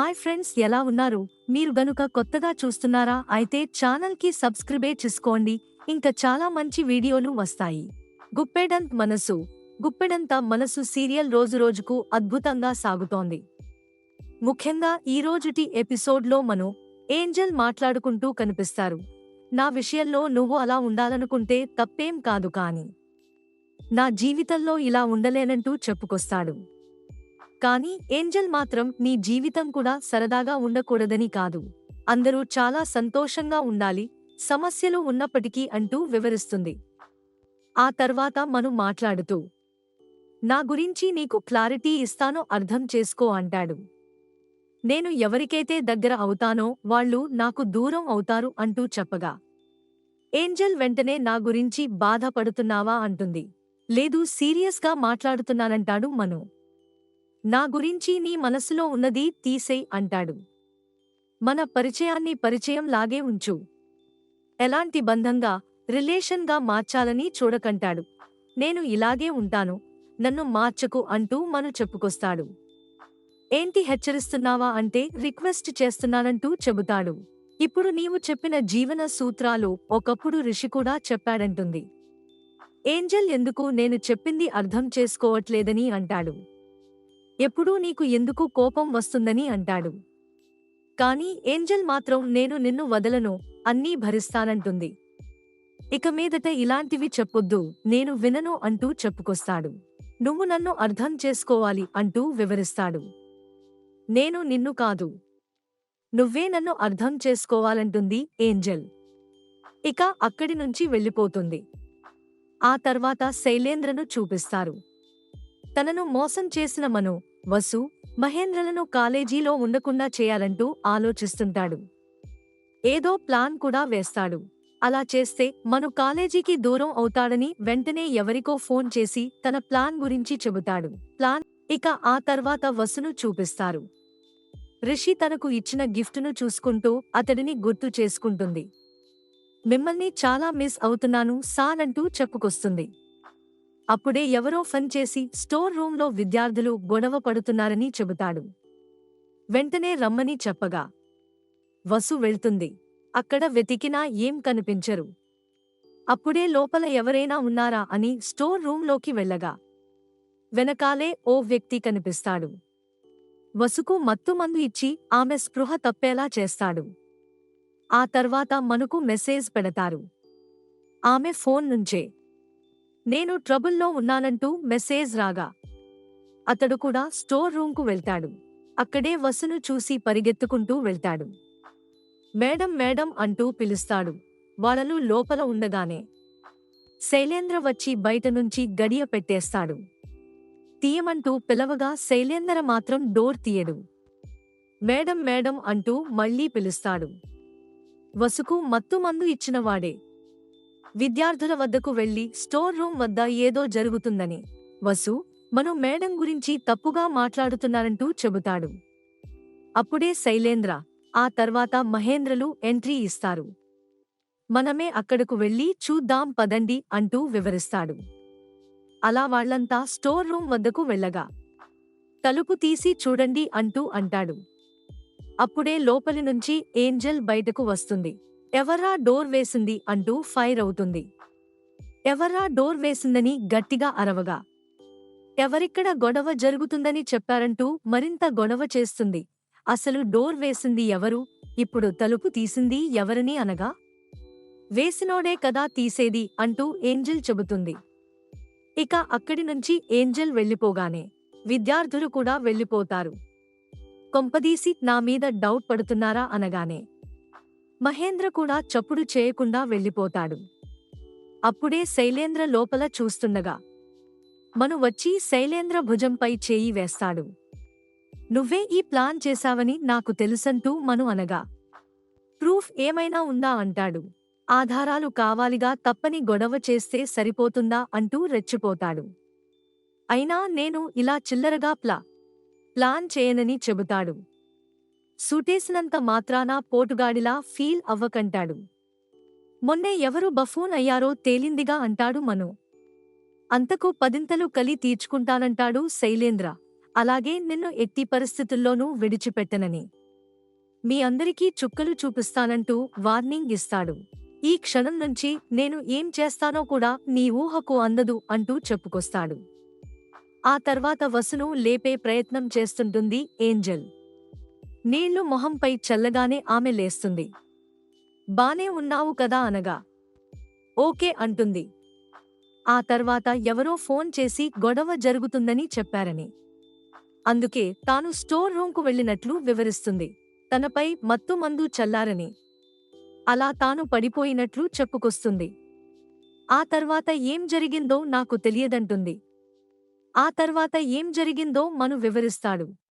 Hi friends, ఎలా ఉన్నారు? మీరు గనుక కొత్తగా చూస్తున్నారా అయితే ఛానల్ కి సబ్స్క్రైబ్ చేసుకోండి. ఇంకా చాలా మంచి వీడియోలు వస్తాయి. గుప్పెడంత మనసు గుప్పెడంత మనసు సీరియల్ రోజురోజుకు అద్భుతంగా సాగుతోంది. ముఖ్యంగా ఈ రోజుటి ఎపిసోడ్లో మను, ఏంజెల్ మాట్లాడుకుంటూ కనిపిస్తారు. నా విషయంలో నువ్వు అలా ఉండాలనుకుంటే తప్పేం కాదు, కానీ నా జీవితంలో ఇలా ఉండలేనంటూ చెప్పుకొస్తాడు. కానీ ఏంజెల్ మాత్రం నీ జీవితం కూడా సరదాగా ఉండకూడదని కాదు, అందరూ చాలా సంతోషంగా ఉండాలి, సమస్యలు ఉన్నప్పటికీ అంటూ వివరిస్తుంది. ఆ తర్వాత మను మాట్లాడుతూ, నా గురించి నీకు క్లారిటీ ఇస్తానో అర్థం చేసుకో అంటాడు. నేను ఎవరికైతే దగ్గర అవుతానో వాళ్ళు నాకు దూరం అవుతారు అంటూ చెప్పగా, ఏంజెల్ వెంటనే నా గురించి బాధపడుతున్నావా అంటుంది. లేదు, సీరియస్గా మాట్లాడుతున్నానంటాడు మను. నా గురించి నీ మనసులో ఉన్నది తీసేయ్ అంటాడు. మన పరిచయాన్ని పరిచయం లాగే ఉంచు, ఎలాంటి బంధంగా, రిలేషన్గా మార్చాలని చూడకంటాడు. నేను ఇలాగే ఉంటాను, నన్ను మార్చకు అంటూ మను చెప్పుకొస్తాడు. ఏంటి హెచ్చరిస్తున్నావా అంటే రిక్వెస్ట్ చేస్తున్నానంటూ చెబుతాడు. ఇప్పుడు నీవు చెప్పిన జీవన సూత్రాలు ఒకప్పుడు రిషి కూడా చెప్పాడంటుంది. ఏంజెల్ ఎందుకు నేను చెప్పింది అర్థం చేసుకోవట్లేదని అంటాడు. ఎప్పుడూ నీకు ఎందుకు కోపం వస్తుందని అంటాడు. కానీ ఏంజెల్ మాత్రం నేను నిన్ను వదలను, అన్నీ భరిస్తానంటుంది. ఇక మీదట ఇలాంటివి చెప్పొద్దు, నేను వినను అంటూ చెప్పుకొస్తాడు. నువ్వు నన్ను అర్థం చేసుకోవాలి అంటూ వివరిస్తాడు. నేను నిన్ను కాదు, నువ్వే నన్ను అర్థం చేసుకోవాలంటుంది ఏంజెల్. ఇక అక్కడి నుంచి వెళ్ళిపోతుంది. ఆ తర్వాత శైలేంద్రను చూపిస్తారు. తనను మోసం చేసిన మను, వసు, మహేంద్రలను కాలేజీలో ఉండకుండా చేయాలంటూ ఆలోచిస్తుంటాడు. ఏదో ప్లాన్ కూడా వేస్తాడు. అలా చేస్తే మను కాలేజీకి దూరం అవుతాడని వెంటనే ఎవరికో ఫోన్ చేసి తన ప్లాన్ గురించి చెబుతాడు. ఇక ఆ తర్వాత వసును చూపిస్తారు. రిషి తనకు ఇచ్చిన గిఫ్టును చూసుకుంటూ అతడిని గుర్తు చేసుకుంటుంది. మిమ్మల్ని చాలా మిస్ అవుతున్నాను సార్ అంటూ చెప్పుకొస్తుంది. అప్పుడే ఎవరో ఫోన్ చేసి స్టోర్ రూంలో విద్యార్థులు గొడవ పడుతున్నారని చెబుతాడు. వెంటనే రమ్మని చెప్పగా వసు వెళ్తుంది. అక్కడ వెతికినా ఏం కనిపించరు. అప్పుడే లోపల ఎవరైనా ఉన్నారా అని స్టోర్ రూంలోకి వెళ్ళగా వెనకాలే ఓ వ్యక్తి కనిపిస్తాడు. వసుకు మత్తుమందు ఇచ్చి ఆమె స్పృహ తప్పేలా చేస్తాడు. ఆ తర్వాత మనుకు మెసేజ్ పెడతారు. ఆమె ఫోన్ నుంచే నేను ట్రబుల్లో ఉన్నానంటూ మెసేజ్ రాగా అతడు కూడా స్టోర్ రూంకు వెళ్తాడు. అక్కడే వసును చూసి పరిగెత్తుకుంటూ వెళ్తాడు. మేడం మేడం అంటూ పిలుస్తాడు. వాళ్ళను లోపల ఉండగానే శైలేంద్ర వచ్చి బయట నుంచి గడియ పెట్టేస్తాడు. తీయమంటూ పిలవగా శైలేంద్ర మాత్రం డోర్ తీయడు. మేడం మేడం అంటూ మళ్లీ పిలుస్తాడు. వసుకు మత్తుమందు ఇచ్చినవాడే. విద్యార్థుల వద్దకు వెళ్లి స్టోర్ రూం వద్ద ఏదో జరుగుతుందని, వసు, మను మేడం గురించి తప్పుగా మాట్లాడుతున్నారంటూ చెబుతాడు. అప్పుడే శైలేంద్ర, ఆ తర్వాత మహేంద్రలు ఎంట్రీ ఇస్తారు. మనమే అక్కడకు వెళ్లి చూద్దాం పదండి అంటూ వివరిస్తాడు. అలా వాళ్లంతా స్టోర్ రూం వద్దకు వెళ్ళగా తలుపు తీసి చూడండి అంటూ అంటాడు. అప్పుడే లోపలి నుంచి ఏంజెల్ బయటకు వస్తుంది. ఎవర్రా డోర్ వేసింది అంటూ ఫైర్ అవుతుంది. ఎవర్రా డోర్ వేసిందని గట్టిగా అరవగా ఎవరిక్కడ గొడవ జరుగుతుందని చెప్పారంటూ మరింత గొడవ చేస్తుంది. అసలు డోర్ వేసింది ఎవరు, ఇప్పుడు తలుపు తీసింది ఎవరని అనగా వేసినోడే కదా తీసేది అంటూ ఏంజెల్ చెబుతుంది. ఇక అక్కడి నుంచి ఏంజెల్ వెళ్ళిపోగానే విద్యార్థులు కూడా వెళ్ళిపోతారు. కొంపదీసి నా మీద డౌట్ పడుతున్నారా అనగానే మహేంద్ర కూడా చప్పుడు చేయకుండా వెళ్ళిపోతాడు. అప్పుడే శైలేంద్ర లోపల చూస్తుండగా మను వచ్చి శైలేంద్ర భుజంపై చేయి వేస్తాడు. నువ్వే ఈ ప్లాన్ చేశావని నాకు తెలుసంటూ మను అనగా ప్రూఫ్ ఏమైనా ఉందా అంటాడు. ఆధారాలు కావాలిగా, తప్పని గొడవ చేస్తే సరిపోతుందా అంటూ రెచ్చిపోతాడు. అయినా నేను ఇలా చిల్లరగా ప్లాన్ చేయనని చెబుతాడు. సూటేసినంత మాత్రాన పోటుగాడిలా ఫీల్ అవ్వకంటాడు. మొన్నే ఎవరు బఫూన్ అయ్యారో తేలిందిగా అంటాడు మను. అంతకు పదింతలు కలి తీర్చుకుంటానంటాడు శైలేంద్ర. అలాగే నిన్ను ఎట్టి పరిస్థితుల్లోనూ విడిచిపెట్టనని. మీ అందరికీ చుక్కలు చూపిస్తానంటూ వార్నింగ్ ఇస్తాడు. ఈ క్షణం నుంచి నేను ఏం చేస్తానో కూడా నీ ఊహకు అందదు అంటూ చెప్పుకొస్తాడు. ఆ తర్వాత వసును లేపే ప్రయత్నం చేస్తుంటుంది ఏంజెల్. నీళ్లు మొహంపై చల్లగానే ఆమె లేస్తుంది. బానే ఉన్నావు కదా అనగా ఓకే అంటుంది. ఆ తర్వాత ఎవరో ఫోన్ చేసి గొడవ జరుగుతుందని చెప్పారని, అందుకే తాను స్టోర్ రూంకు వెళ్ళినట్లు వివరిస్తుంది. తనపై మత్తుమందు చల్లారని, అలా తాను పడిపోయినట్లు చెప్పుకొస్తుంది. ఆ తర్వాత ఏం జరిగిందో నాకు తెలియదంటుంది. ఆ తర్వాత ఏం జరిగిందో మను వివరిస్తాడు.